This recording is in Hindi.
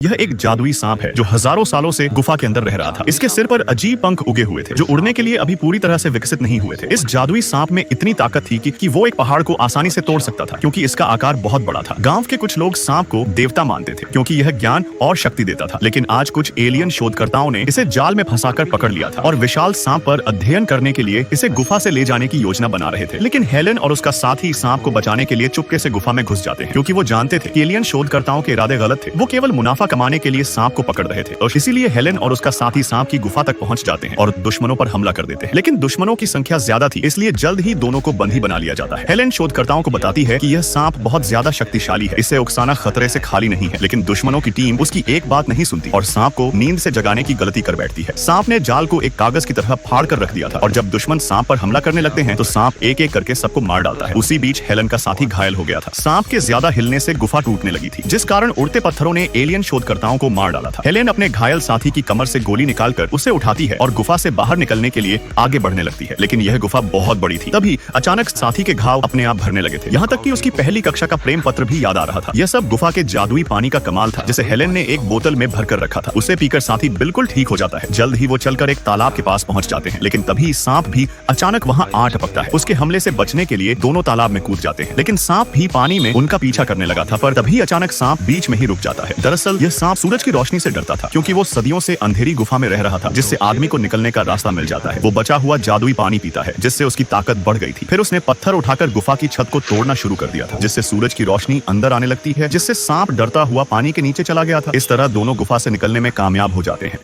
यह एक जादुई सांप है जो हजारों सालों से गुफा के अंदर रह रहा था। इसके सिर पर अजीब पंख उगे हुए थे जो उड़ने के लिए अभी पूरी तरह से विकसित नहीं हुए थे। इस जादुई सांप में इतनी ताकत थी कि वो एक पहाड़ को आसानी से तोड़ सकता था क्योंकि इसका आकार बहुत बड़ा था। गांव के कुछ लोग सांप को देवता मानते थे क्योंकि यह ज्ञान और शक्ति देता था। लेकिन आज कुछ एलियन शोधकर्ताओं ने इसे जाल में फंसाकर पकड़ लिया था और विशाल सांप पर अध्ययन करने के लिए इसे गुफा से ले जाने की योजना बना रहे थे। लेकिन हेलन और उसका साथी सांप को बचाने के लिए चुपके से गुफा में घुस जाते हैं क्योंकि वो जानते थे कि एलियन शोधकर्ताओं के इरादे गलत थे। वो केवल मुनाफा कमाने के लिए सांप को पकड़ रहे थे और इसीलिए हेलन और उसका साथी सांप की गुफा तक पहुंच जाते हैं और दुश्मनों पर हमला कर देते हैं। लेकिन दुश्मनों की संख्या ज्यादा थी, इसलिए जल्द ही दोनों को बंदी बना लिया जाता है। हेलन शोधकर्ताओं को बताती है कि यह सांप बहुत ज्यादा शक्तिशाली है, इसे उकसाना खतरे से खाली नहीं है। लेकिन दुश्मनों की टीम उसकी एक बात नहीं सुनती और सांप को नींद से जगाने की गलती कर बैठती है। सांप ने जाल को एक कागज की तरह फाड़ कर रख दिया था और जब दुश्मन सांप पर हमला करने लगते हैं तो सांप एक एक करके सबको मार डालता है। उसी बीच हेलन का साथी घायल हो गया था। सांप के ज्यादा हिलने से गुफा टूटने लगी थी, जिस कारण उड़ते पत्थरों ने एलियन शोधकर्ताओं को मार डाला था। हेलेन अपने घायल साथी की कमर से गोली निकालकर उसे उठाती है और गुफा से बाहर निकलने के लिए आगे बढ़ने लगती है। लेकिन यह गुफा बहुत बड़ी थी। तभी अचानक साथी के घाव अपने आप भरने लगे थे, यहाँ तक कि उसकी पहली कक्षा का प्रेम पत्र भी याद आ रहा था। यह सब गुफा के जादुई पानी का कमाल था जिसे हेलेन ने एक बोतल में भरकर रखा था। उसे पीकर साथी बिल्कुल ठीक हो जाता है। जल्द ही वो चलकर एक तालाब के पास पहुंच जाते हैं। लेकिन तभी सांप भी अचानक वहाँ आ टपकता है। उसके हमले से बचने के लिए दोनों तालाब में कूद जाते हैं। लेकिन सांप भी पानी में उनका पीछा करने लगा था, पर तभी अचानक सांप बीच में ही रुक जाता है। दरअसल यह सांप सूरज की रोशनी से डरता था क्योंकि वो सदियों से अंधेरी गुफा में रह रहा था, जिससे आदमी को निकलने का रास्ता मिल जाता है। वो बचा हुआ जादुई पानी पीता है जिससे उसकी ताकत बढ़ गई थी। फिर उसने पत्थर उठाकर गुफा की छत को तोड़ना शुरू कर दिया था, जिससे सूरज की रोशनी अंदर आने लगती है, जिससे सांप डरता हुआ पानी के नीचे चला गया था। इस तरह दोनों गुफा से निकलने में कामयाब हो जाते हैं।